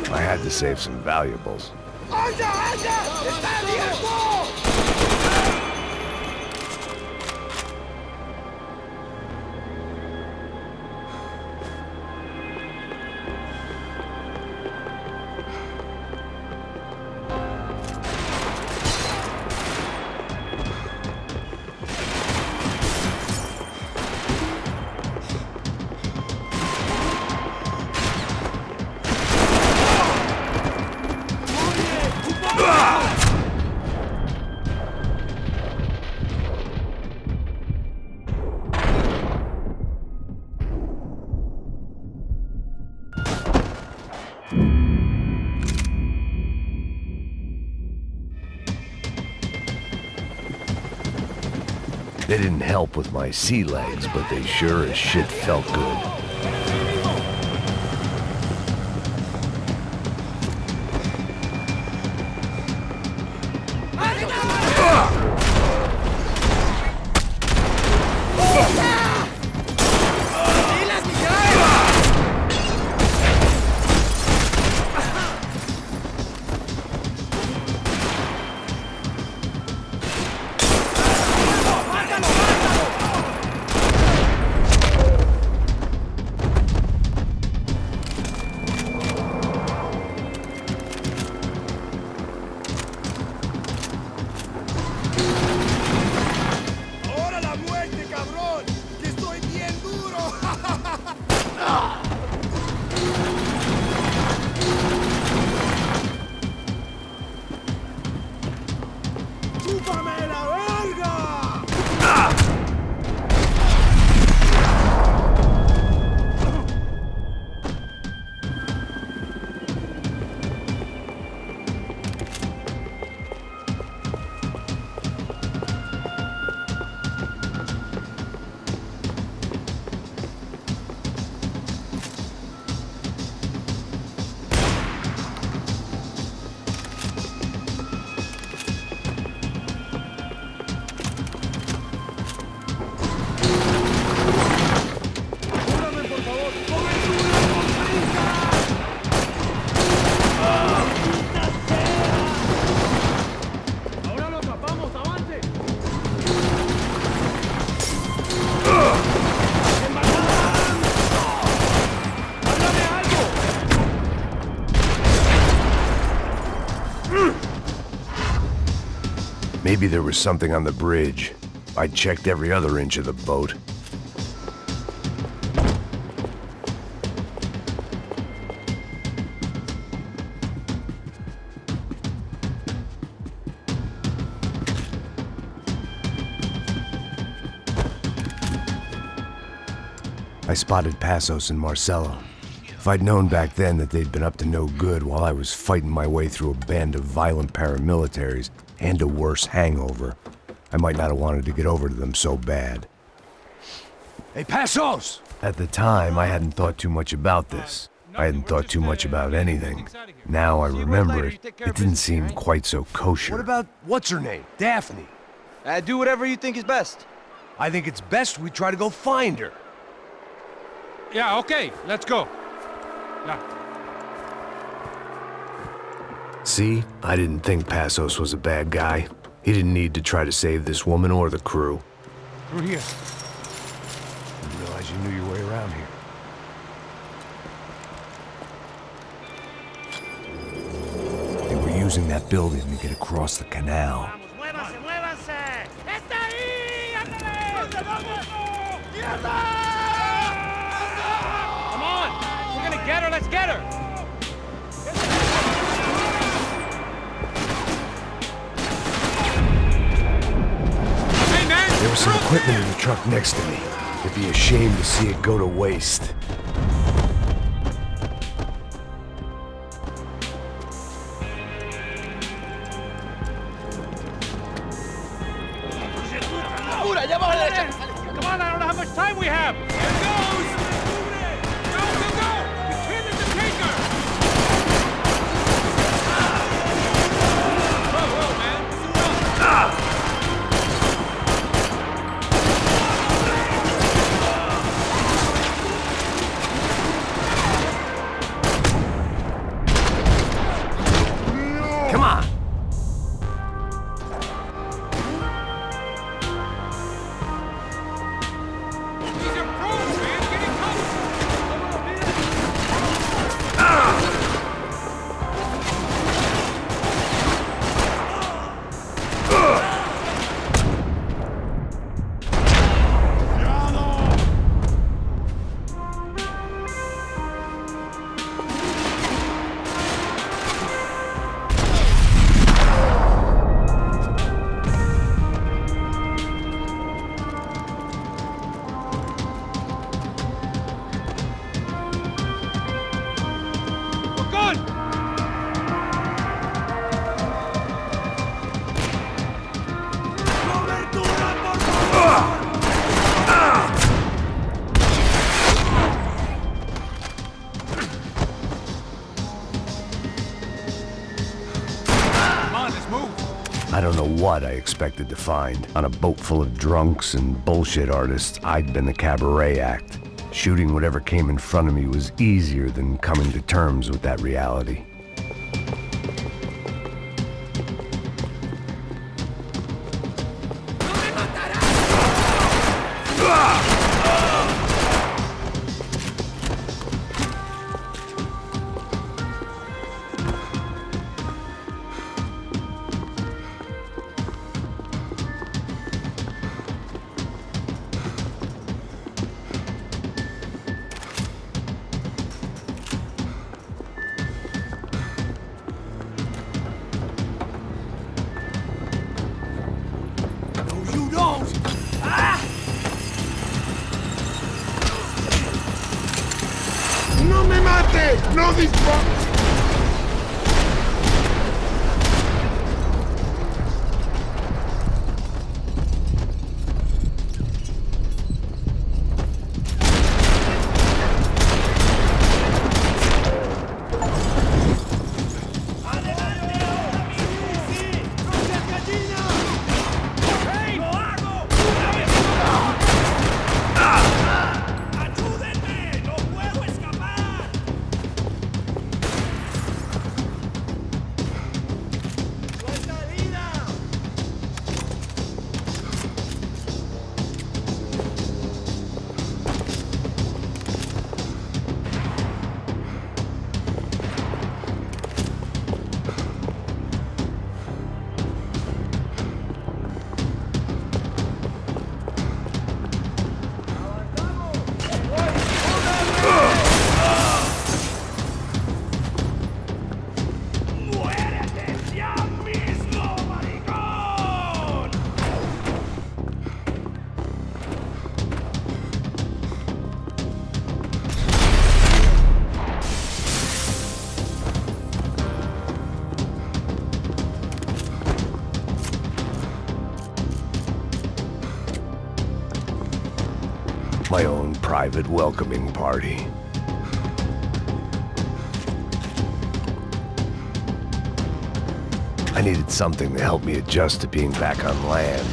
I had to save some valuables. They didn't help with my sea legs, but they sure as shit felt good. Maybe there was something on the bridge. I checked every other inch of the boat. I spotted Passos and Marcelo. If I'd known back then that they'd been up to no good while I was fighting my way through a band of violent paramilitaries and a worse hangover, I might not have wanted to get over to them so bad. Hey, Passos! At the time, I hadn't thought too much about this. I hadn't thought too much about anything. Now I remember it, it didn't seem quite so kosher. What about, what's her name? Daphne. Do whatever you think is best. I think it's best we try to go find her. Yeah, okay, let's go. Yeah. See? I didn't think Passos was a bad guy. He didn't need to try to save this woman or the crew. Through here. Didn't realize you knew your way around here. They were using that building to get across the canal. Come on! We're gonna get her, let's get her! Hey, man! There was some equipment in the truck next to me. It'd be a shame to see it go to waste. Come on, I don't know how much time we have! Here it goes! Go, go, go! The kid is the taker! Whoa, whoa, man! Come on! These are pros, man! Get it covered! We're good! Come on, let's move! I don't know what I expected to find. On a boat full of drunks and bullshit artists, I'd been the cabaret act. Shooting whatever came in front of me was easier than coming to terms with that reality. No, you don't! Ah! ¡No me mate! ¡No dispare! my own private welcoming party. I needed something to help me adjust to being back on land.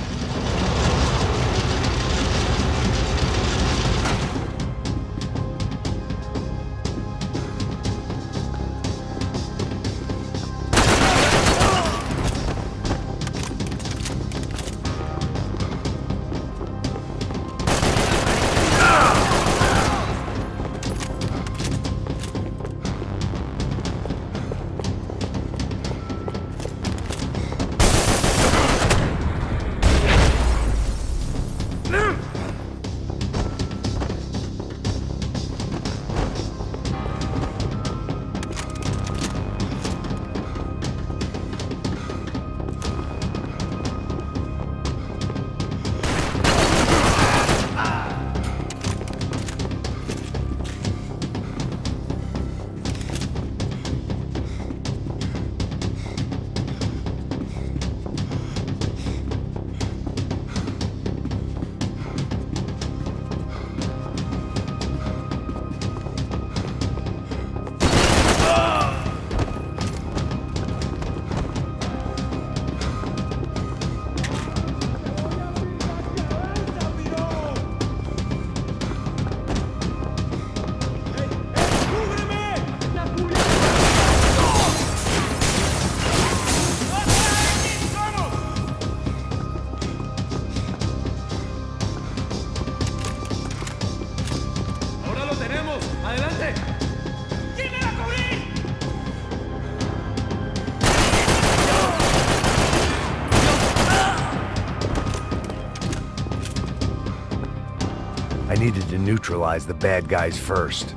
I needed to neutralize the bad guys first.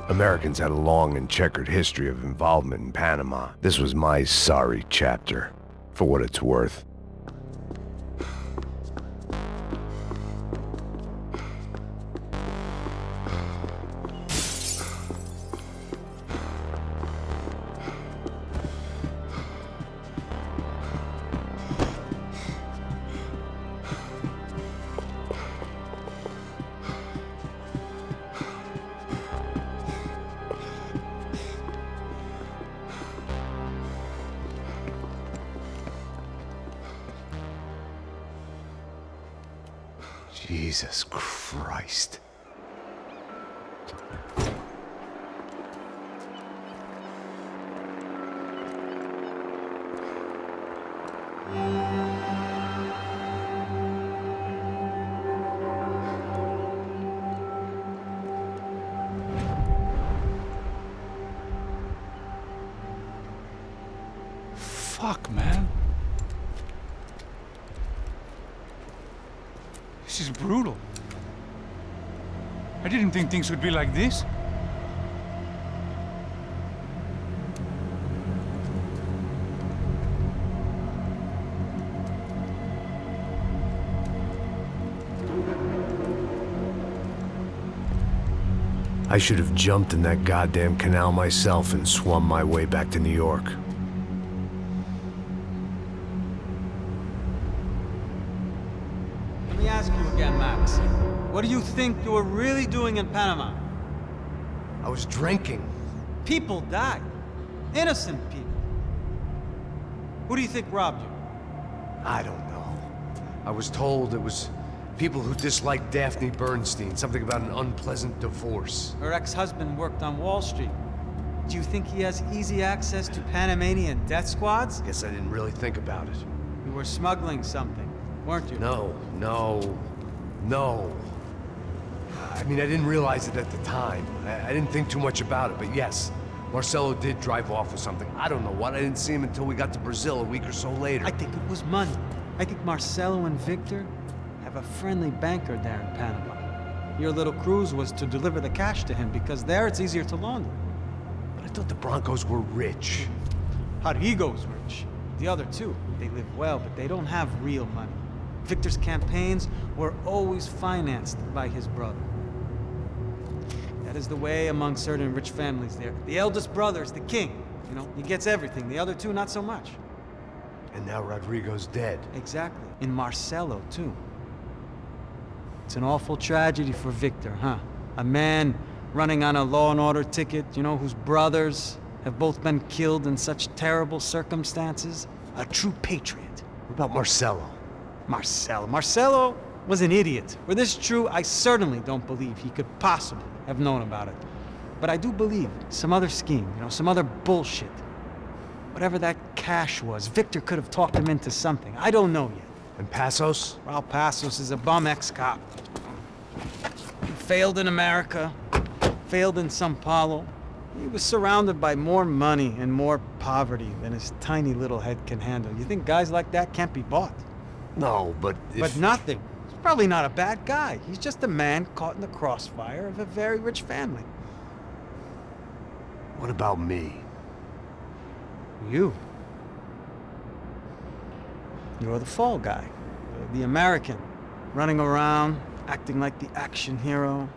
Americans had a long and checkered history of involvement in Panama. This was my sorry chapter, for what it's worth. Jesus Christ. Fuck, man. This is brutal. I didn't think things would be like this. I should have jumped in that goddamn canal myself and swum my way back to New York. Let me ask you again, Max. What do you think you were really doing in Panama? I was drinking. People died. Innocent people. Who do you think robbed you? I don't know. I was told it was people who disliked Daphne Bernstein, something about an unpleasant divorce. Her ex-husband worked on Wall Street. Do you think he has easy access to Panamanian death squads? Guess I didn't really think about it. You were smuggling something, weren't you? No. I mean, I didn't realize it at the time. I didn't think too much about it, but yes, Marcelo did drive off with something. I don't know what. I didn't see him until we got to Brazil a week or so later. I think it was money. I think Marcelo and Victor have a friendly banker there in Panama. Your little cruise was to deliver the cash to him because there it's easier to launder. But I thought the Broncos were rich. Rodrigo's rich. The other two, they live well, but they don't have real money. Victor's campaigns were always financed by his brother. That is the way among certain rich families there. The eldest brother is the king. You know, he gets everything. The other two, not so much. And now Rodrigo's dead. Exactly. In Marcelo, too. It's an awful tragedy for Victor, huh? A man running on a law and order ticket, you know, whose brothers have both been killed in such terrible circumstances. A true patriot. What about Marcelo? Marcelo was an idiot. Were this true, I certainly don't believe he could possibly have known about it. But I do believe some other scheme, you know, some other bullshit. Whatever that cash was, Victor could have talked him into something. I don't know yet. And Passos? Well, Passos is a bum ex-cop. He failed in America, failed in Sao Paulo. He was surrounded by more money and more poverty than his tiny little head can handle. You think guys like that can't be bought? No, but if... But nothing. He's probably not a bad guy. He's just a man caught in the crossfire of a very rich family. What about me? You. You're the fall guy. The American. Running around, acting like the action hero.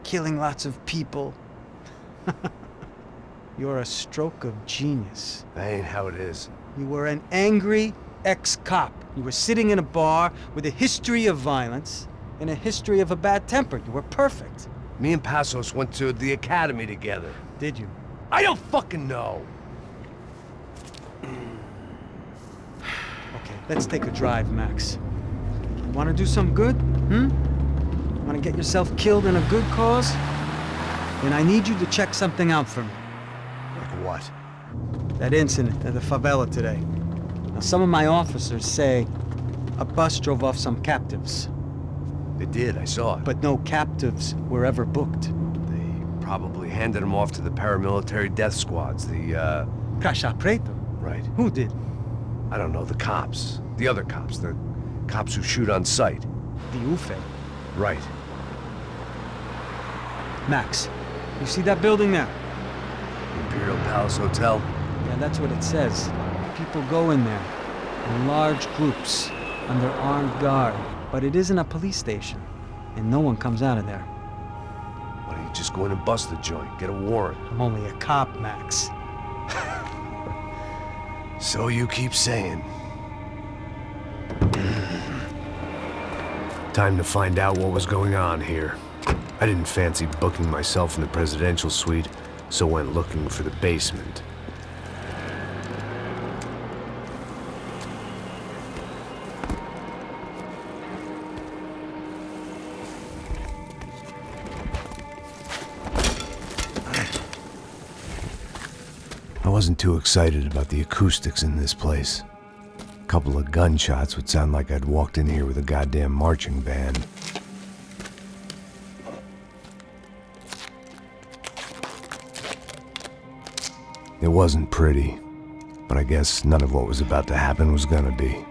Killing lots of people. You're a stroke of genius. That ain't how it is. You were an angry ex-cop. You were sitting in a bar with a history of violence and a history of a bad temper. You were perfect. Me and Passos went to the academy together. Did you? I don't fucking know. Okay, let's take a drive, Max. You want to do some good? Want to get yourself killed in a good cause? Then I need you to check something out for me. Like what? That incident at the favela today. Now, some of my officers say a bus drove off some captives. They did, I saw it. But no captives were ever booked. They probably handed them off to the paramilitary death squads, the, Caixa Preto? Right. Who did? I don't know, the cops. The other cops, the cops who shoot on sight. The UFE. Right. Max, you see that building there? Imperial Palace Hotel? Yeah, that's what it says. People go in there, in large groups, under armed guard. But it isn't a police station, and no one comes out of there. Why don't you just go in and bust the joint, get a warrant? I'm only a cop, Max. So you keep saying. Time to find out what was going on here. I didn't fancy booking myself in the presidential suite, so went looking for the basement. I wasn't too excited about the acoustics in this place. A couple of gunshots would sound like I'd walked in here with a goddamn marching band. It wasn't pretty, but I guess none of what was about to happen was gonna be.